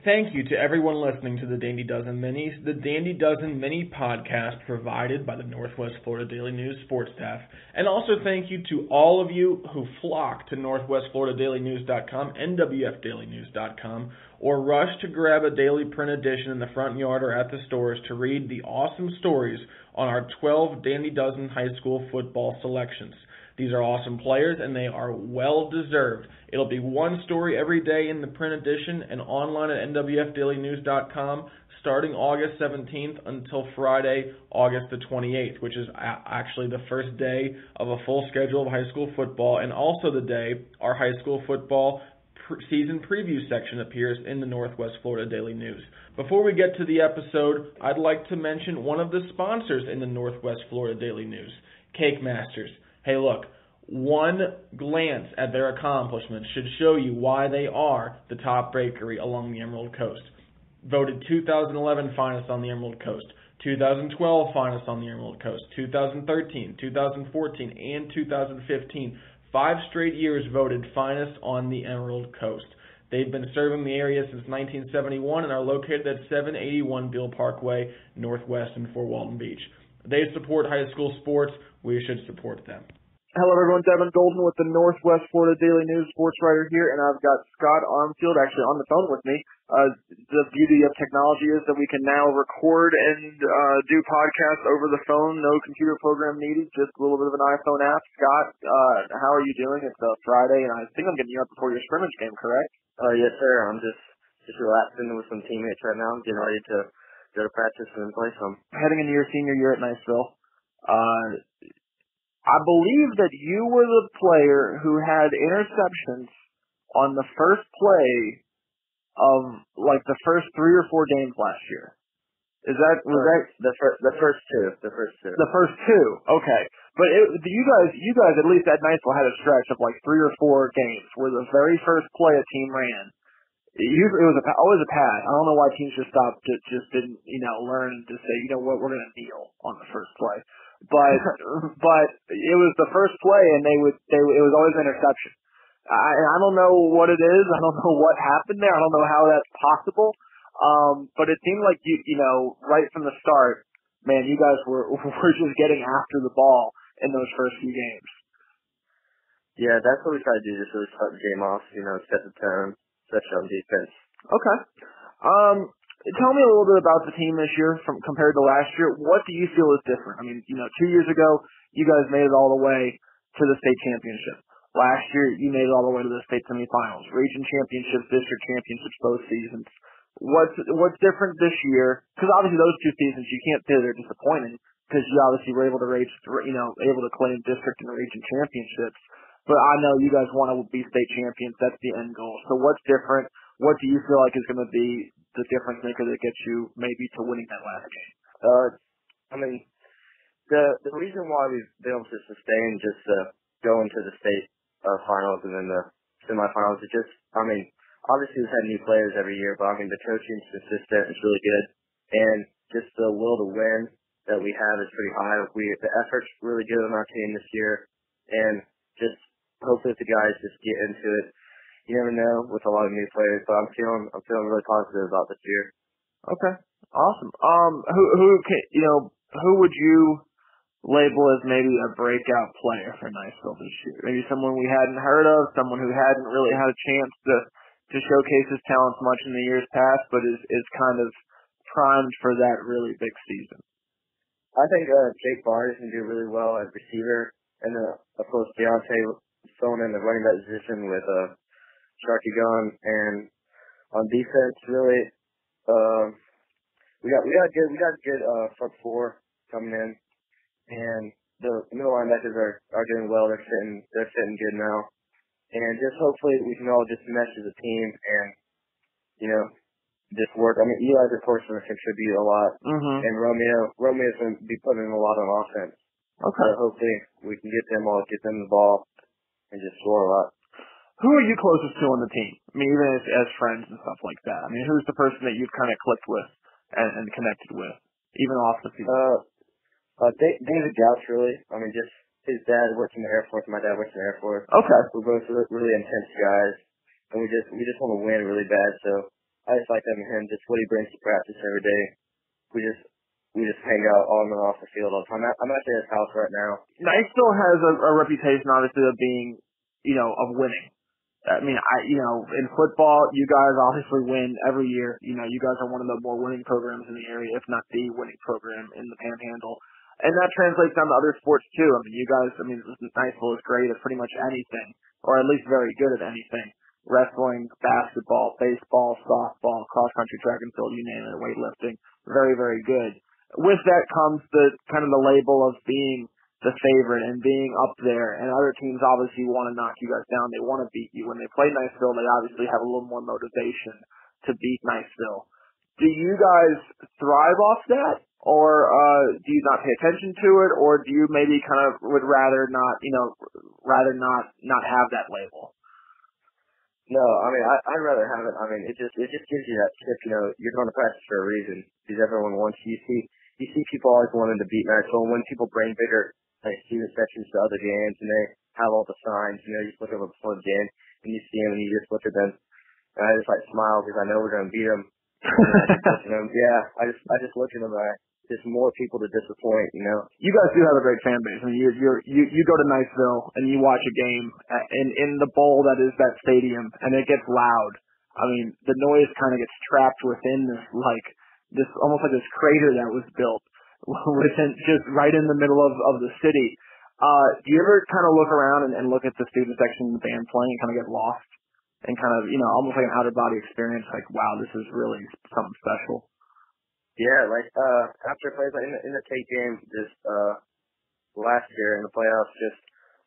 Thank you to everyone listening to the Dandy Dozen Minis, the Dandy Dozen Mini podcast provided by the Northwest Florida Daily News sports staff. And also thank you to all of you who flock to northwestfloridadailynews.com, nwfdailynews.com, or rush to grab a daily print edition in the front yard or at the stores to read the awesome stories on our 12 Dandy Dozen high school football selections. These are awesome players, and they are well-deserved. It'll be one story every day in the print edition and online at nwfdailynews.com starting August 17th until Friday, August the 28th, which is actually the first day of a full schedule of high school football, and also the day our high school football season preview section appears in the Northwest Florida Daily News. Before we get to the episode, I'd like to mention one of the sponsors in the Northwest Florida Daily News, Cake Masters. Hey, look, one glance at their accomplishments should show you why they are the top bakery along the Emerald Coast. Voted 2011 finest on the Emerald Coast, 2012 finest on the Emerald Coast, 2013, 2014, and 2015. 5 straight years voted finest on the Emerald Coast. They've been serving the area since 1971 and are located at 781 Beale Parkway, Northwest in Fort Walton Beach. They support high school sports. We should support them. Hello, everyone. Devin Golden with the Northwest Florida Daily News sports writer here, and I've got Scott Armfield actually on the phone with me. The beauty of technology is that we can now record and do podcasts over the phone. No computer program needed, just a little bit of an iPhone app. Scott, how are you doing? It's Friday, and I think I'm getting you up before your scrimmage game, correct? Yes, sir. I'm just relaxing with some teammates right now. I'm getting ready to go to practice and play some. Heading into your senior year at Niceville. I believe that you were the player who had interceptions on the first play of like the first 3 or 4 games last year. Was that the first two? The first two. Okay, but you guys at least at Niceville had a stretch of like 3 or 4 games where the very first play a team ran. Usually it was always a pass. I don't know why teams just didn't learn to say, you know what, we're going to kneel on the first play. But it was the first play, and it was always an interception. I don't know what it is. I don't know what happened there. I don't know how that's possible. But it seemed like you know right from the start, man, you guys were just getting after the ball in those first few games. Yeah, that's what we try to do. Just really start the game off. Set the tone, especially on defense. Okay. Tell me a little bit about the team this year compared to last year. What do you feel is different? I mean, 2 years ago, you guys made it all the way to the state championship. Last year, you made it all the way to the state semifinals, region championships, district championships, both seasons. What's different this year? Because obviously those 2 seasons, you can't say they're disappointing because you obviously were able to able to claim district and region championships. But I know you guys want to be state champions. That's the end goal. So what's different? What do you feel like is going to be the difference maker that gets you maybe to winning that last game? The reason why we've been able to sustain just go into the state finals and then the semifinals is just, obviously we've had new players every year, but the coaching's consistent. It's really good, and just the will to win that we have is pretty high. The effort's really good on our team this year, and just hopefully if the guys just get into it. You never know with a lot of new players, but I'm feeling really positive about this year. Okay, awesome. Who would you label as maybe a breakout player for Niceville this year? Maybe someone we hadn't heard of, someone who hadn't really had a chance to showcase his talents much in the years past, but is kind of primed for that really big season. I think Jake Barnes can do really well at receiver, and of course Deontay filling in the running back position with Sharky gone, and on defense, really, we got good front four coming in, and the middle linebackers are doing well. They're fitting good now, and just hopefully we can all just mesh as a team and just work. Eli's of course going to contribute a lot, and Romeo's going to be putting in a lot on offense. Okay, so hopefully we can get them the ball, and just score a lot. Who are you closest to on the team? Even as friends and stuff like that. Who's the person that you've kind of clicked with and connected with, even off the field? David Gouch, really. Just his dad works in the Air Force. My dad works in the Air Force. Okay. We're both really intense guys, and we just want to win really bad. So I just like having him, just what he brings to practice every day. We just hang out on and off the field all the time. I'm actually at his house right now. Niceville has a reputation, obviously, of being, of winning. I mean, in football, you guys obviously win every year. You guys are one of the more winning programs in the area, if not the winning program in the Panhandle. And that translates down to other sports too. I mean, you guys, Niceville is great at pretty much anything, or at least very good at anything. Wrestling, basketball, baseball, softball, cross-country, track and field, you name it, weightlifting. Very, very good. With that comes the kind of the label of being the favorite and being up there, and other teams obviously want to knock you guys down. They want to beat you. When they play Niceville, they obviously have a little more motivation to beat Niceville. Do you guys thrive off that, or do you not pay attention to it, or do you maybe kind of would rather not have that label? No, I'd rather have it. It just gives you that chip. You're going to practice for a reason because everyone wants you. You see people always wanting to beat Niceville. When people bring bigger student sections to other games and they have all the signs, you just look over before the game and you see them and you just look at them. And I just smile because I know we're going to beat them. Yeah, I just look at them. Just more people to disappoint. You guys do have a great fan base. I mean, you go to Niceville and you watch a game in the bowl that is that stadium, and it gets loud. I mean, the noise kind of gets trapped within this almost like this crater that was built within just right in the middle of the city. Do you ever kind of look around and look at the student section and the band playing and kind of get lost and kind of almost like an out of body experience? Like, wow, this is really something special. Yeah, after I played in the Tate game just last year in the playoffs, just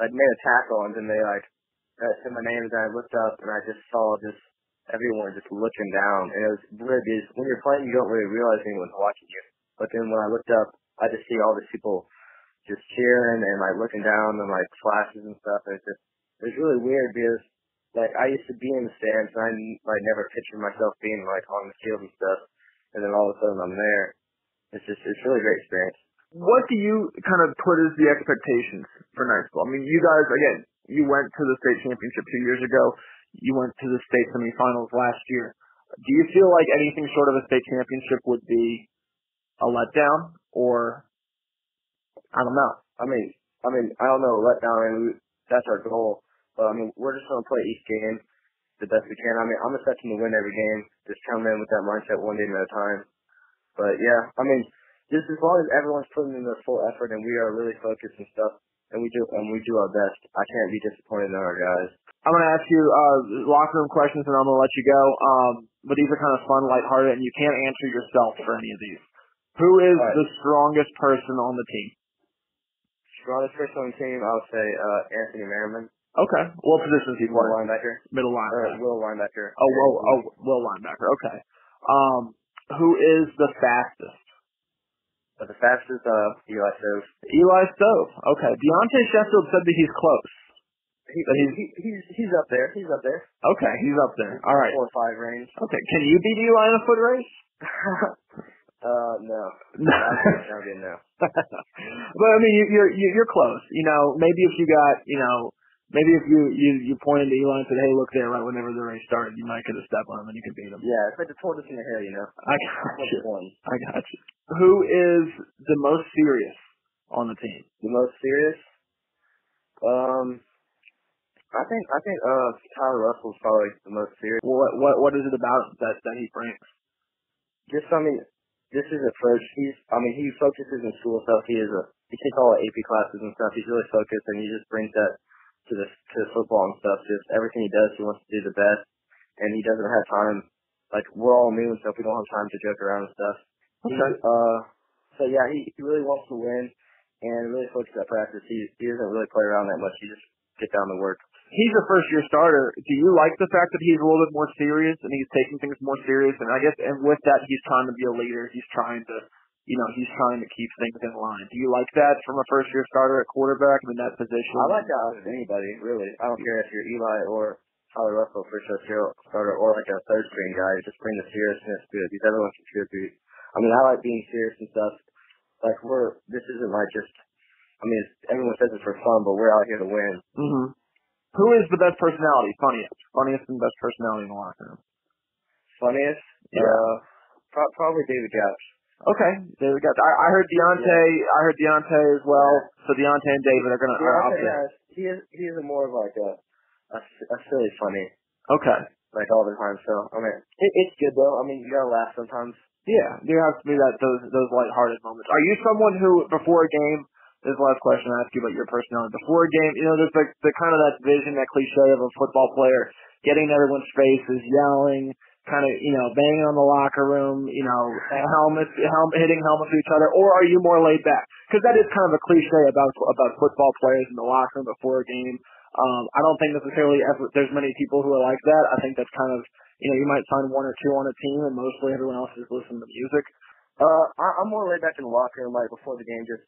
I'd made a tackle and then they said my name and I looked up and I just saw just everyone just looking down, and it was weird because when you're playing you don't really realize anyone's watching you. But then when I looked up, I just see all these people just cheering and looking down and flashes and stuff. And it was really weird because I used to be in the stands and I never pictured myself being on the field and stuff. And then all of a sudden I'm there. It's really a great experience. What do you kind of put as the expectations for Niceville? I mean, you guys, again, you went to the state championship 2 years ago. You went to the state semifinals last year. Do you feel like anything short of a state championship would be a letdown, or I don't know? I don't know, a letdown. That's our goal. But we're just gonna play each game the best we can. I'm expecting to win every game. Just come in with that mindset one game at a time. But yeah, just as long as everyone's putting in their full effort and we are really focused and stuff, and we do our best, I can't be disappointed in our guys. I'm gonna ask you locker room questions, and I'm gonna let you go. But these are kind of fun, lighthearted, and you can't answer yourself for any of these. Who is the strongest person on the team? Strongest person on the team, I would say Anthony Merriman. Okay. What position is he playing? Middle linebacker. Middle linebacker. Will linebacker. Will linebacker. Okay. Who is the fastest? The fastest, Eli Stove. Eli Stove. Okay. Deontay Sheffield said that he's close. He's up there. He's up there. Okay, he's up there. All right. 4 or 5 range. Okay. Can you beat Eli in a foot race? No. That'd be a no. But you're close. Maybe if you got, maybe if you pointed to Eli and said, "Hey, look there!" Right whenever the race started, you might get a step on him and you could beat him. Yeah, it's like the tortoise in the hare, I got you. Who is the most serious on the team? The most serious? I think Tyler Russell's probably the most serious. What is it about that he brings? Just this is approach. He focuses in school stuff. He takes all the AP classes and stuff. He's really focused, and he just brings that to the football and stuff. Just everything he does, he wants to do the best, and he doesn't have time. We're all new and stuff. We don't have time to joke around and stuff. Okay. So yeah, he really wants to win and really focus at practice. He doesn't really play around that much. He just get down to work. He's a first-year starter. Do you like the fact that he's a little bit more serious and he's taking things more serious? And I guess, and with that, he's trying to be a leader. He's trying to, he's trying to keep things in line. Do you like that from a first-year starter at quarterback in that position? I like that out of anybody, really. I don't care if you're Eli or Tyler Russell, first-year starter, or a third-string guy. Just bring the seriousness to it because everyone can contribute. I like being serious and stuff. This isn't just. Everyone says it for fun, but we're out here to win. Mm-hmm. Who is the best personality? Funniest and best personality in the locker room? Funniest? Yeah. Probably David Gouch. Okay, there we go. I heard Deontay. Yeah. I heard Deontay as well. Yeah. So Deontay and David are up there. He is more of like a silly funny. Okay. Like all the time. So I mean, it's good though. I mean, you gotta laugh sometimes. Yeah, there has to be those lighthearted moments. Are you someone who before a game? This is the last question I ask you about your personality. Before a game, there's the kind of that vision, that cliche of a football player getting in everyone's faces, yelling, kind of, banging on the locker room, hitting helmets with each other, or are you more laid back? Because that is kind of a cliche about football players in the locker room before a game. I don't think necessarily there's many people who are like that. I think that's kind of, you might find one or two on a team, and mostly everyone else is listening to music. I'm more laid back in the locker room, like before the game, just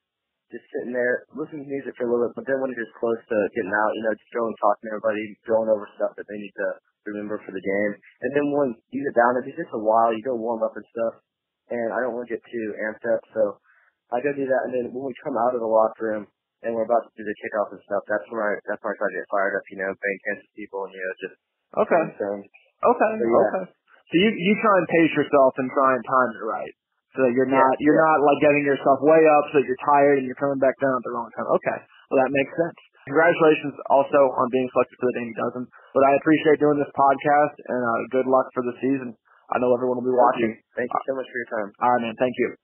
sitting there, listening to music for a little bit, but then when it gets close to getting out, just going and talking to everybody, going over stuff that they need to remember for the game. And then when you get down, it's just a while, you go warm up and stuff, and I don't want to get too amped up, so I go do that, and then when we come out of the locker room, and we're about to do the kickoff and stuff, that's when I try to get fired up, paying attention to people, and, just... Okay. Okay. So, yeah. Okay. So you try and pace yourself and try and time it right. So that you're not like getting yourself way up so that you're tired and you're coming back down at the wrong time. Okay. Well, that makes sense. Congratulations also on being selected for the Dandy Dozen. But I appreciate doing this podcast, and good luck for the season. I know everyone will be watching. Thank you so much for your time. All right, man. Thank you.